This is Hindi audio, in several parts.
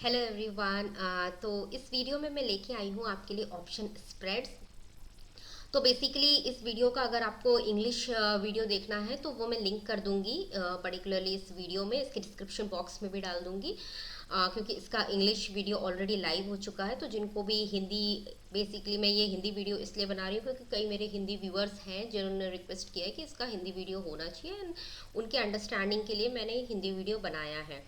Hello everyone. तो इस वीडियो में मैं लेके आई हूँ आपके लिए ऑप्शन स्प्रेड्स। तो बेसिकली इस वीडियो का अगर आपको इंग्लिश वीडियो देखना है तो वो मैं लिंक कर दूंगी, पर्टिकुलरली इस वीडियो में इसके डिस्क्रिप्शन बॉक्स में भी डाल दूंगी, क्योंकि इसका इंग्लिश वीडियो ऑलरेडी लाइव हो चुका है। तो जिनको भी हिंदी, बेसिकली मैं ये हिंदी वीडियो इसलिए बना रही हूँ क्योंकि कई मेरे हिंदी व्यूअर्स हैं जिन्होंने रिक्वेस्ट किया है कि इसका हिंदी वीडियो होना चाहिए, एंड उनके अंडरस्टैंडिंग के लिए मैंने हिंदी वीडियो बनाया है।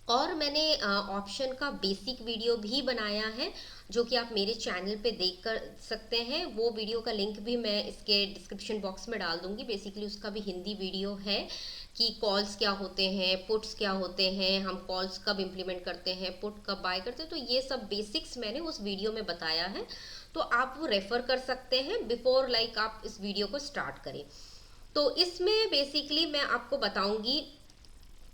और मैंने ऑप्शन का बेसिक वीडियो भी बनाया है जो कि आप मेरे चैनल पे देख कर सकते हैं। वो वीडियो का लिंक भी मैं इसके डिस्क्रिप्शन बॉक्स में डाल दूंगी। बेसिकली उसका भी हिंदी वीडियो है कि कॉल्स क्या होते हैं, पुट्स क्या होते हैं, हम कॉल्स कब इम्प्लीमेंट करते हैं, पुट कब बाय करते हैं। तो ये सब बेसिक्स मैंने उस वीडियो में बताया है, तो आप वो रेफर कर सकते हैं बिफोर आप इस वीडियो को स्टार्ट करें। तो इसमें बेसिकली मैं आपको बताऊंगी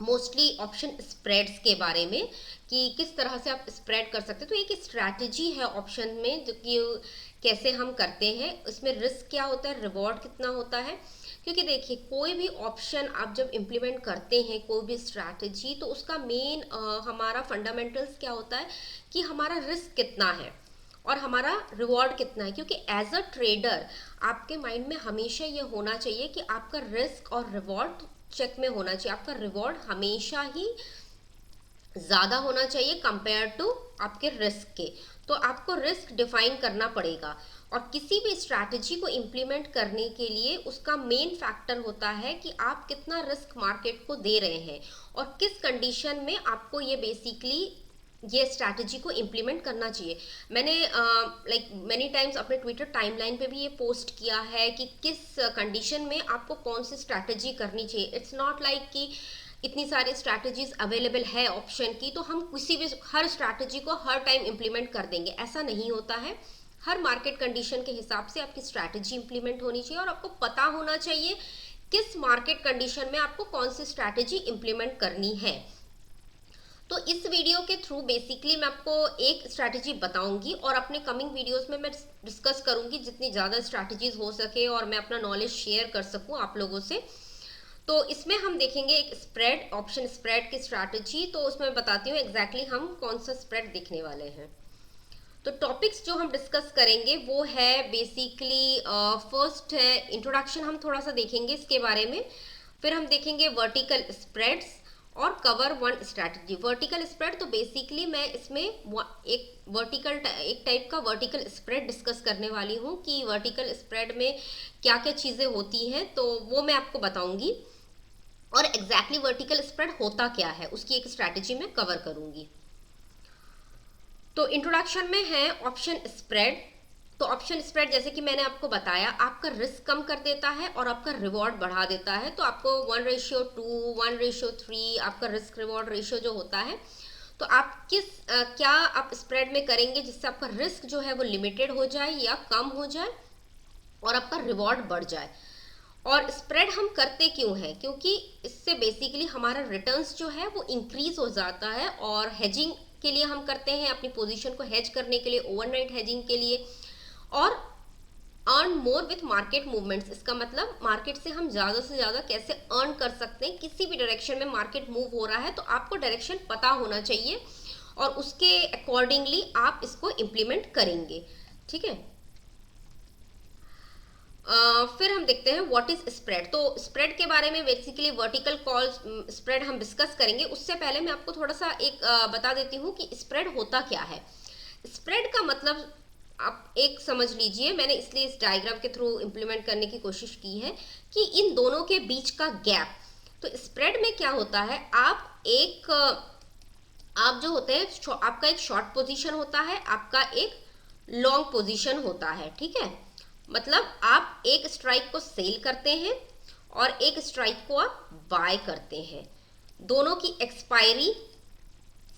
मोस्टली ऑप्शन स्प्रेड्स के बारे में कि किस तरह से आप स्प्रेड कर सकते हैं। तो एक स्ट्रैटेजी है ऑप्शन में जो कि कैसे हम करते हैं, इसमें रिस्क क्या होता है, रिवॉर्ड कितना होता है। क्योंकि देखिए, कोई भी ऑप्शन आप जब इम्प्लीमेंट करते हैं, कोई भी स्ट्रैटेजी, तो उसका मेन हमारा फंडामेंटल्स क्या होता है कि हमारा रिस्क कितना है और हमारा रिवॉर्ड कितना है। क्योंकि एज अ ट्रेडर आपके माइंड में हमेशा ये होना चाहिए कि आपका रिस्क और रिवॉर्ड चेक में होना चाहिए। आपका रिवॉर्ड हमेशा ही ज़्यादा होना चाहिए कंपेयर टू आपके रिस्क के। तो आपको रिस्क डिफाइन करना पड़ेगा, और किसी भी स्ट्रैटेजी को इम्प्लीमेंट करने के लिए उसका मेन फैक्टर होता है कि आप कितना रिस्क मार्केट को दे रहे हैं और किस कंडीशन में आपको ये बेसिकली ये स्ट्रैटेजी को इम्प्लीमेंट करना चाहिए। मैंने मैनी टाइम्स अपने ट्विटर टाइमलाइन पे भी ये पोस्ट किया है कि किस कंडीशन में आपको कौन सी स्ट्रैटेजी करनी चाहिए। इट्स नॉट लाइक कि इतनी सारी स्ट्रैटेजीज अवेलेबल है ऑप्शन की तो हम किसी भी हर स्ट्रैटेजी को हर टाइम इम्प्लीमेंट कर देंगे, ऐसा नहीं होता है। हर मार्केट कंडीशन के हिसाब से आपकी स्ट्रैटेजी इंप्लीमेंट होनी चाहिए और आपको पता होना चाहिए किस मार्केट कंडीशन में आपको कौन सी स्ट्रैटेजी इंप्लीमेंट करनी है। तो इस वीडियो के थ्रू बेसिकली मैं आपको एक स्ट्रैटेजी बताऊंगी और अपने कमिंग वीडियोस में मैं डिस्कस करूंगी जितनी ज़्यादा स्ट्रैटेजीज हो सके और मैं अपना नॉलेज शेयर कर सकूं आप लोगों से। तो इसमें हम देखेंगे एक स्प्रेड, ऑप्शन स्प्रेड की स्ट्रैटेजी। तो उसमें मैं बताती हूँ एग्जैक्टली हम कौन सा स्प्रेड देखने वाले हैं। तो टॉपिक्स जो हम डिस्कस करेंगे वो है बेसिकली, फर्स्ट है इंट्रोडक्शन, हम थोड़ा सा देखेंगे इसके बारे में। फिर हम देखेंगे वर्टिकल स्प्रेड्स और cover one strategy. Vertical spread तो बेसिकली मैं इसमें एक टाइप का वर्टिकल स्प्रेड डिस्कस करने वाली हूँ कि वर्टिकल स्प्रेड में क्या क्या चीज़ें होती हैं, तो वो मैं आपको बताऊंगी। और एग्जैक्टली वर्टिकल स्प्रेड होता क्या है उसकी एक स्ट्रैटेजी मैं कवर करूंगी। तो इंट्रोडक्शन में है ऑप्शन स्प्रेड। तो ऑप्शन स्प्रेड जैसे कि मैंने आपको बताया, आपका रिस्क कम कर देता है और आपका रिवॉर्ड बढ़ा देता है। तो आपको 1:2, 1:3 आपका रिस्क रिवॉर्ड रेशियो जो होता है, तो आप क्या आप स्प्रेड में करेंगे जिससे आपका रिस्क जो है वो लिमिटेड हो जाए या कम हो जाए और आपका रिवॉर्ड बढ़ जाए। और स्प्रेड हम करते क्यों हैं? क्योंकि इससे बेसिकली हमारा रिटर्न्स जो है वो इंक्रीज हो जाता है, और हेजिंग के लिए हम करते हैं, अपनी पोजीशन को हेज करने के लिए, ओवरनाइट हेजिंग के लिए, और earn more with market movements. इसका मतलब मार्केट से हम ज़्यादा से ज़्यादा कैसे अर्न कर सकते हैं। किसी भी डायरेक्शन में मार्केट मूव हो रहा है तो आपको डायरेक्शन पता होना चाहिए और उसके अकॉर्डिंगली आप इसको इम्प्लीमेंट करेंगे। ठीक है। फिर हम देखते हैं व्हाट इज स्प्रेड। तो स्प्रेड के बारे में बेसिकली वर्टिकल कॉल स्प्रेड हम डिस्कस करेंगे। उससे पहले मैं आपको थोड़ा सा एक बता देती हूँ कि स्प्रेड होता क्या है। स्प्रेड का मतलब आप एक समझ लीजिए, मैंने इसलिए इस डायग्राम के थ्रू इंप्लीमेंट करने की कोशिश की है कि इन दोनों के बीच का गैप। तो स्प्रेड में क्या होता है, आप जो होते हैं, आपका एक शॉर्ट पोजीशन होता है, आपका एक लॉन्ग पोजीशन होता है। ठीक है। मतलब आप एक स्ट्राइक को सेल करते हैं और एक स्ट्राइक को आप बाय करते हैं। दोनों की एक्सपायरी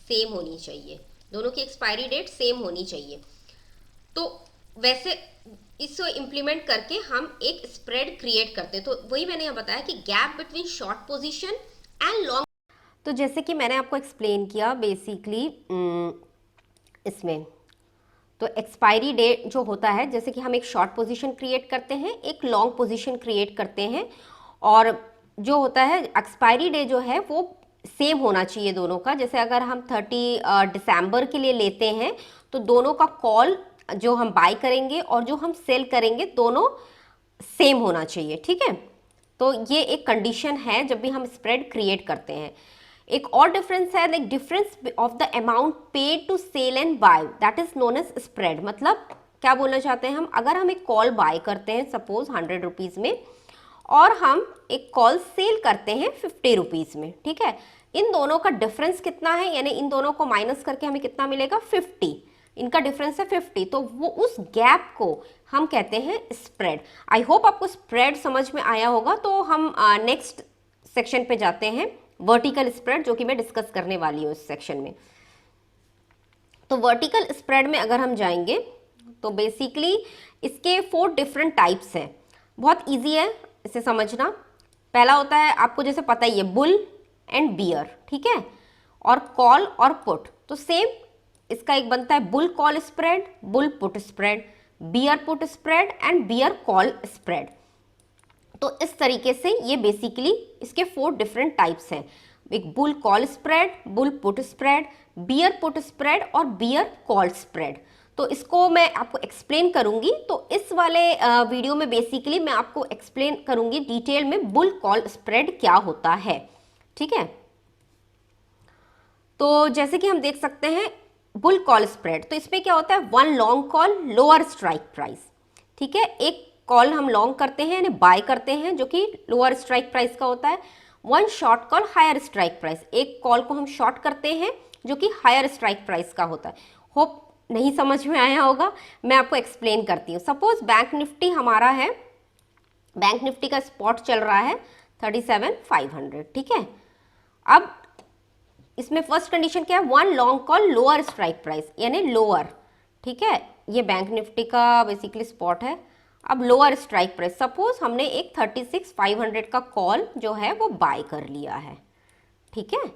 सेम होनी चाहिए, दोनों की एक्सपायरी डेट सेम होनी चाहिए। तो वैसे इसको इम्प्लीमेंट करके हम एक स्प्रेड क्रिएट करते हैं। तो वही मैंने यहाँ बताया कि gap between short position and long. तो जैसे कि मैंने आपको एक्सप्लेन किया बेसिकली इसमें, तो एक्सपायरी डेट जो होता है, जैसे कि हम एक शॉर्ट पोजीशन क्रिएट करते हैं, एक लॉन्ग पोजीशन क्रिएट करते हैं, और जो होता है एक्सपायरी डे जो है वो सेम होना चाहिए दोनों का। जैसे अगर हम 30 दिसंबर के लिए लेते हैं तो दोनों का कॉल जो हम बाय करेंगे और जो हम सेल करेंगे दोनों सेम होना चाहिए, ठीक है। तो ये एक कंडीशन है जब भी हम स्प्रेड क्रिएट करते हैं। एक और डिफरेंस है, like difference of the amount paid to sell and buy, that is known as spread. मतलब क्या बोलना चाहते हैं हम, अगर हम एक कॉल बाय करते हैं सपोज 100 रुपीज़ में और हम एक कॉल सेल करते हैं 50 रुपीज़ में, ठीक है, इन दोनों का डिफरेंस कितना है, यानी इन दोनों को माइनस करके हमें कितना मिलेगा 50, इनका डिफरेंस है 50, तो वो उस गैप को हम कहते हैं स्प्रेड। आई होप आपको स्प्रेड समझ में आया होगा। तो हम नेक्स्ट सेक्शन पे जाते हैं, वर्टिकल स्प्रेड, जो कि मैं डिस्कस करने वाली हूँ इस सेक्शन में। तो वर्टिकल स्प्रेड में अगर हम जाएंगे तो बेसिकली इसके 4 डिफरेंट टाइप्स हैं। बहुत इजी है इसे समझना। पहला होता है, आपको जैसे पता ही है, बुल एंड बियर, ठीक है, और कॉल और पुट। तो सेम इसका एक बनता है bull call spread, bull put spread, bear put spread and bear call spread. तो इस तरीके से ये बेसिकली इसके 4 डिफरेंट टाइप्स हैं। एक bull call spread, bull put spread, bear put spread और बियर कॉल स्प्रेड। तो इसको मैं आपको एक्सप्लेन करूंगी। तो इस वाले वीडियो में बेसिकली मैं आपको एक्सप्लेन करूंगी डिटेल में बुल कॉल स्प्रेड क्या होता है, ठीक है। तो जैसे कि हम देख सकते हैं बुल कॉल स्प्रेड, तो इसमें क्या होता है, 1 long call lower strike price, ठीक है, एक कॉल हम लॉन्ग करते हैं यानी बाय करते हैं जो कि लोअर स्ट्राइक प्राइस का होता है। 1 short call higher strike price, एक कॉल को हम शॉर्ट करते हैं जो कि हायर स्ट्राइक प्राइस का होता है। होप नहीं समझ में आया होगा, मैं आपको एक्सप्लेन करती हूँ। सपोज बैंक निफ्टी हमारा है, बैंक निफ्टी का स्पॉट चल रहा है 37,500, ठीक है। अब इसमें फर्स्ट कंडीशन क्या है, 1 long call lower strike price, यानी लोअर, ठीक है, ये बैंक निफ्टी का बेसिकली स्पॉट है। अब लोअर स्ट्राइक प्राइस, सपोज हमने एक 36,500 का कॉल जो है वो बाय कर लिया है, ठीक है,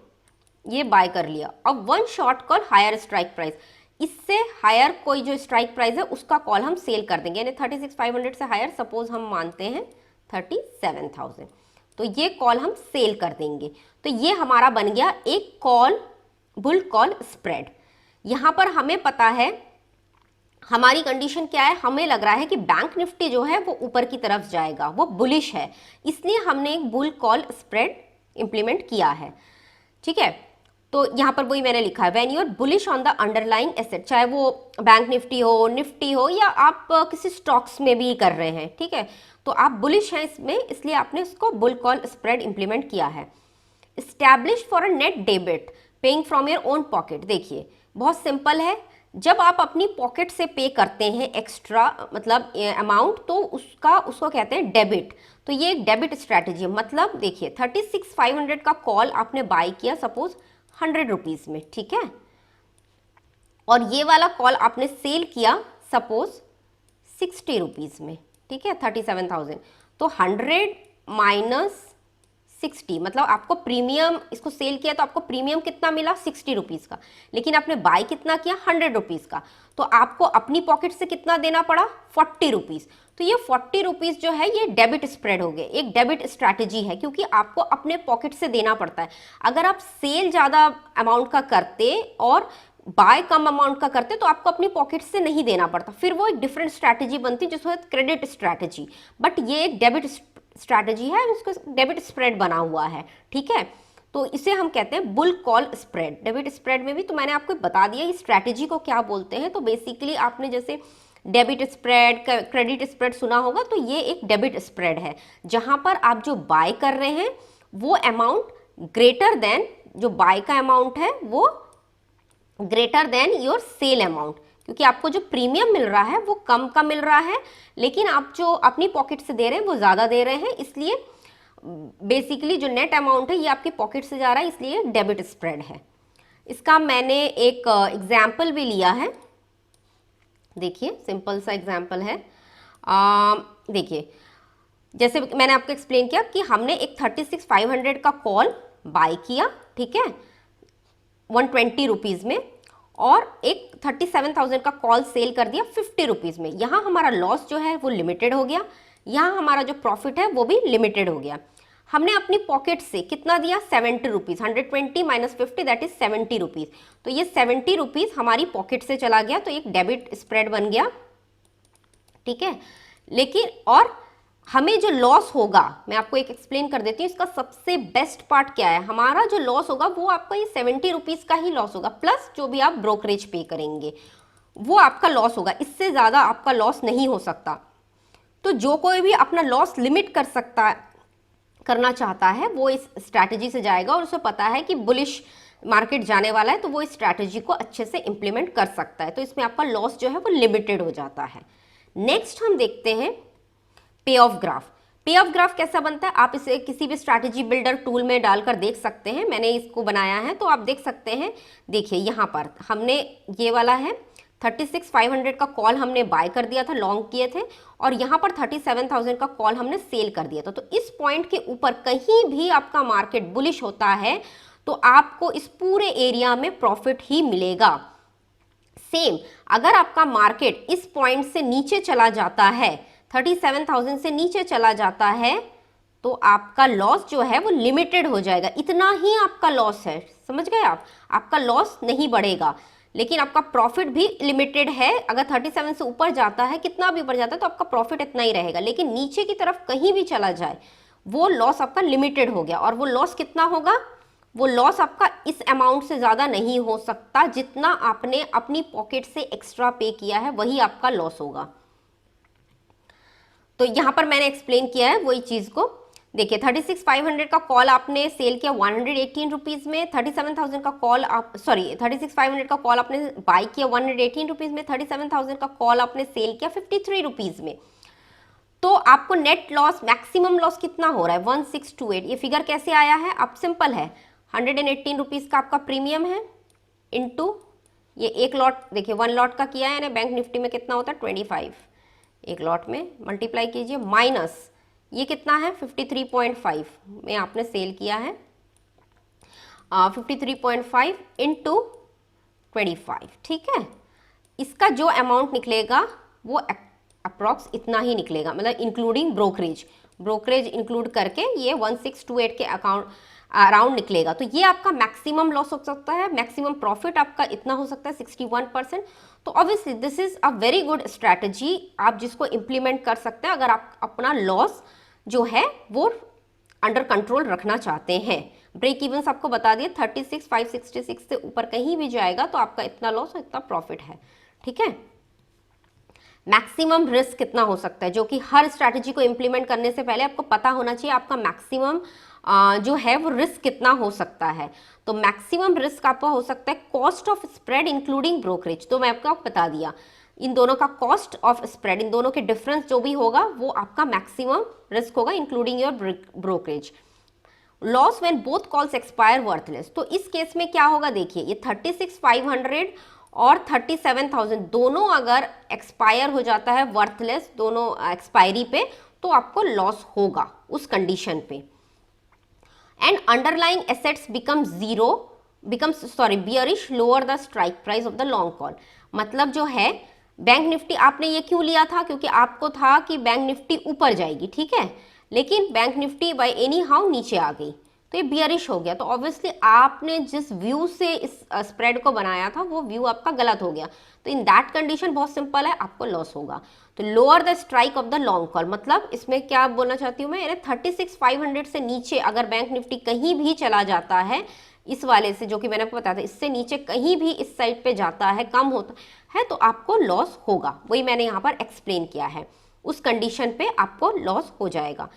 ये बाय कर लिया। अब 1 short call higher strike price, इससे हायर कोई जो स्ट्राइक प्राइस है उसका कॉल हम सेल कर देंगे, यानी 36,500 से हायर सपोज हम मानते हैं 37,000, तो ये कॉल हम सेल कर देंगे। तो ये हमारा बन गया एक कॉल, बुल कॉल स्प्रेड। यहां पर हमें पता है हमारी कंडीशन क्या है, हमें लग रहा है कि बैंक निफ्टी जो है वो ऊपर की तरफ जाएगा, वो बुलिश है, इसलिए हमने एक बुल कॉल स्प्रेड इंप्लीमेंट किया है, ठीक है। तो यहां पर वही मैंने लिखा है, when you are bullish on the underlying asset, चाहे वो बैंक निफ्टी हो, निफ्टी हो, या आप किसी स्टॉक्स में भी कर रहे हैं, ठीक है, तो आप बुलिश हैं इसमें, इसलिए आपने उसको बुल कॉल स्प्रेड इंप्लीमेंट किया है। Establish for a net debit paying from your own pocket, देखिए बहुत सिंपल है, जब आप अपनी पॉकेट से पे करते हैं एक्स्ट्रा मतलब अमाउंट, तो उसको कहते हैं डेबिट। तो ये एक डेबिट स्ट्रैटेजी है। मतलब देखिए 36,500 का कॉल आपने बाय किया सपोज 100 रुपीज़ में, ठीक है, और ये वाला कॉल आपने सेल किया सपोज 60 रुपीज़ में, ठीक है, 37,000, तो 100 माइनस 60, मतलब आपको प्रीमियम, इसको सेल किया तो आपको प्रीमियम कितना मिला 60 रुपीज़ का, लेकिन आपने बाय कितना किया 100 रुपीज़ का, तो आपको अपनी पॉकेट से कितना देना पड़ा 40 रुपीज़। तो ये 40 रुपीज़ जो है ये डेबिट स्प्रेड हो गए, एक डेबिट स्ट्रैटेजी है, क्योंकि आपको अपने पॉकेट से देना पड़ता है। अगर आप सेल ज़्यादा अमाउंट का करते और बाय कम अमाउंट का करते तो आपको अपनी पॉकेट से नहीं देना पड़ता, फिर वो एक डिफरेंट स्ट्रैटेजी बनती जिसको क्रेडिट स्ट्रैटेजी, बट ये एक डेबिट स्ट्रैटेजी है, उसका डेबिट स्प्रेड बना हुआ है, ठीक है। तो इसे हम कहते हैं bull call spread. Debit spread में भी तो मैंने आपको बता दिया इस स्ट्रैटेजी को क्या बोलते हैं। तो बेसिकली आपने जैसे डेबिट स्प्रेड, क्रेडिट स्प्रेड सुना होगा, तो ये एक डेबिट स्प्रेड है जहां पर आप जो बाय कर रहे हैं वो अमाउंट ग्रेटर देन, जो बाय का अमाउंट है वो greater than your sell amount, क्योंकि आपको जो प्रीमियम मिल रहा है वो कम का मिल रहा है, लेकिन आप जो अपनी पॉकेट से दे रहे हैं वो ज़्यादा दे रहे हैं, इसलिए बेसिकली जो नेट अमाउंट है ये आपकी पॉकेट से जा रहा है, इसलिए डेबिट स्प्रेड है। इसका मैंने एक एग्जाम्पल भी लिया है, देखिए सिंपल सा एग्जाम्पल है। देखिए जैसे मैंने आपको एक्सप्लेन किया कि हमने एक 36,500 का कॉल बाय किया, ठीक है, 120 रुपीज़ में, और एक 37,000 का कॉल सेल कर दिया 50 रुपीज़ में। यहाँ हमारा लॉस जो है वो लिमिटेड हो गया, यहाँ हमारा जो प्रॉफिट है वो भी लिमिटेड हो गया। हमने अपनी पॉकेट से कितना दिया, 70 rupees, 120 minus 50 that is 70 rupees. तो ये 70 रुपीज़ हमारी पॉकेट से चला गया, तो एक डेबिट स्प्रेड बन गया, ठीक है। लेकिन और हमें जो लॉस होगा, मैं आपको एक एक्सप्लेन कर देती हूँ, इसका सबसे बेस्ट पार्ट क्या है, हमारा जो लॉस होगा वो आपका ये 70 रुपीज़ का ही लॉस होगा, प्लस जो भी आप ब्रोकरेज पे करेंगे वो आपका लॉस होगा, इससे ज़्यादा आपका लॉस नहीं हो सकता। तो जो कोई भी अपना लॉस लिमिट करना चाहता है वो इस स्ट्रैटेजी से जाएगा, और उसे पता है कि बुलिश मार्केट जाने वाला है, तो वो इस स्ट्रैटेजी को अच्छे से इंप्लीमेंट कर सकता है, तो इसमें आपका लॉस जो है वो लिमिटेड हो जाता है। नेक्स्ट हम देखते हैं पे ऑफ ग्राफ। पे ऑफ ग्राफ कैसा बनता है, आप इसे किसी भी स्ट्रैटेजी बिल्डर टूल में डालकर देख सकते हैं, मैंने इसको बनाया है तो आप देख सकते हैं। देखिए यहाँ पर हमने ये वाला है 36,500 का कॉल हमने बाय कर दिया था, लॉन्ग किए थे, और यहाँ पर 37,000 का कॉल हमने सेल कर दिया था। तो इस पॉइंट के ऊपर कहीं भी आपका मार्केट बुलिश होता है तो आपको इस पूरे एरिया में प्रॉफिट ही मिलेगा। सेम अगर आपका मार्केट इस पॉइंट से नीचे चला जाता है, 37,000 से नीचे चला जाता है, तो आपका लॉस जो है वो लिमिटेड हो जाएगा, इतना ही आपका लॉस है, समझ गए आप, आपका लॉस नहीं बढ़ेगा, लेकिन आपका प्रॉफिट भी लिमिटेड है। अगर 37 से ऊपर जाता है, कितना भी ऊपर जाता है, तो आपका प्रॉफिट इतना ही रहेगा, लेकिन नीचे की तरफ कहीं भी चला जाए वो लॉस आपका लिमिटेड हो गया। और वो लॉस कितना होगा, वो लॉस आपका इस अमाउंट से ज़्यादा नहीं हो सकता, जितना आपने अपनी पॉकेट से एक्स्ट्रा पे किया है वही आपका लॉस होगा। तो यहाँ पर मैंने एक्सप्लेन किया है वही चीज़ को। देखिए 36,500 का कॉल आपने सेल किया 118 रुपीज़ में, 37,000 का कॉल आप 36,500 का कॉल आपने बाई किया 118 रुपीज़ में, 37,000 का कॉल आपने सेल किया 53 रुपीज़ में। तो आपको नेट लॉस, मैक्सिमम लॉस कितना हो रहा है, 1628। ये फिगर कैसे आया है, अब सिंपल है, 118 रुपीज़ का आपका प्रीमियम है इनटू ये एक लॉट, देखिए 1 लॉट का किया है, यानी बैंक निफ्टी में कितना होता है 25, एक लॉट में मल्टीप्लाई कीजिए, माइनस ये कितना है 53.5 में आपने सेल किया है, 53.5 इंटू 25, ठीक है। इसका जो अमाउंट निकलेगा वो अप्रॉक्स इतना ही निकलेगा, मतलब इंक्लूडिंग ब्रोकरेज इंक्लूड करके ये 1628 के अकाउंट अराउंड निकलेगा। तो ये आपका मैक्सिमम लॉस हो सकता है, मैक्सिमम प्रॉफिट आपका इतना हो सकता है 61%। तो obviously this is a very good strategy, आप जिसको इम्प्लीमेंट कर सकते हैं अगर आप अपना लॉस जो है वो अंडर कंट्रोल रखना चाहते हैं। ब्रेक इवन्स आपको बता दिए 36,566 से ऊपर कहीं भी जाएगा तो आपका इतना लॉस और इतना प्रॉफिट है, ठीक है। मैक्सिमम रिस्क कितना हो सकता है, जो कि हर स्ट्रैटेजी को इंप्लीमेंट करने से पहले आपको पता होना चाहिए आपका मैक्सिमम जो है वो रिस्क कितना हो सकता है। तो मैक्सिमम रिस्क आपका हो सकता है cost of spread including brokerage, तो मैं आपको बता दिया इन दोनों का कॉस्ट ऑफ स्प्रेड, इन दोनों के डिफरेंस जो भी होगा वो आपका मैक्सिमम रिस्क होगा including your brokerage. Loss when both calls expire worthless, तो इस केस में क्या होगा, देखिए ये 36,500 और 37,000 दोनों अगर एक्सपायर हो जाता है वर्थलेस, दोनों एक्सपायरी पे, तो आपको लॉस होगा उस कंडीशन पे। And underlying assets becomes bearish lower the strike price of the long call. मतलब जो है बैंक निफ्टी आपने ये क्यों लिया था, क्योंकि आपको था कि बैंक निफ्टी ऊपर जाएगी, ठीक है, लेकिन bank Nifty by any how नीचे आ गई, तो ये बियरिश हो गया। तो ऑब्वियसली आपने जिस व्यू से इस स्प्रेड को बनाया था वो व्यू आपका गलत हो गया, तो इन दैट कंडीशन बहुत सिंपल है, आपको लॉस होगा। तो lower the strike off the long call, मतलब इसमें क्या बोलना चाहती हूँ मैं, 36,500 से नीचे अगर बैंक निफ्टी कहीं भी चला जाता है, इस वाले से जो कि मैंने आपको बताया था, इससे नीचे कहीं भी इस साइड पे जाता है, कम होता है, तो आपको लॉस होगा, वही मैंने यहाँ पर एक्सप्लेन किया है, उस कंडीशन पे आपको लॉस हो जाएगा।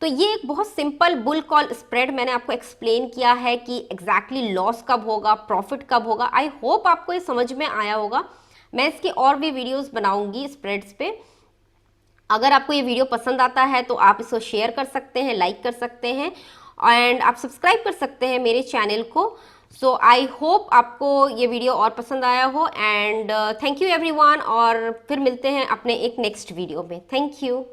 तो ये एक बहुत सिंपल बुल कॉल स्प्रेड मैंने आपको एक्सप्लेन किया है कि एग्जैक्टली लॉस कब होगा, प्रॉफिट कब होगा। आई होप आपको ये समझ में आया होगा। मैं इसके और भी वीडियोस बनाऊंगी स्प्रेड्स पे। अगर आपको ये वीडियो पसंद आता है तो आप इसको शेयर कर सकते हैं, लाइक कर सकते हैं, एंड आप सब्सक्राइब कर सकते हैं मेरे चैनल को। सो आई होप आपको ये वीडियो और पसंद आया हो, एंड थैंक यू एवरीवन, और फिर मिलते हैं अपने एक नेक्स्ट वीडियो में। Thank you.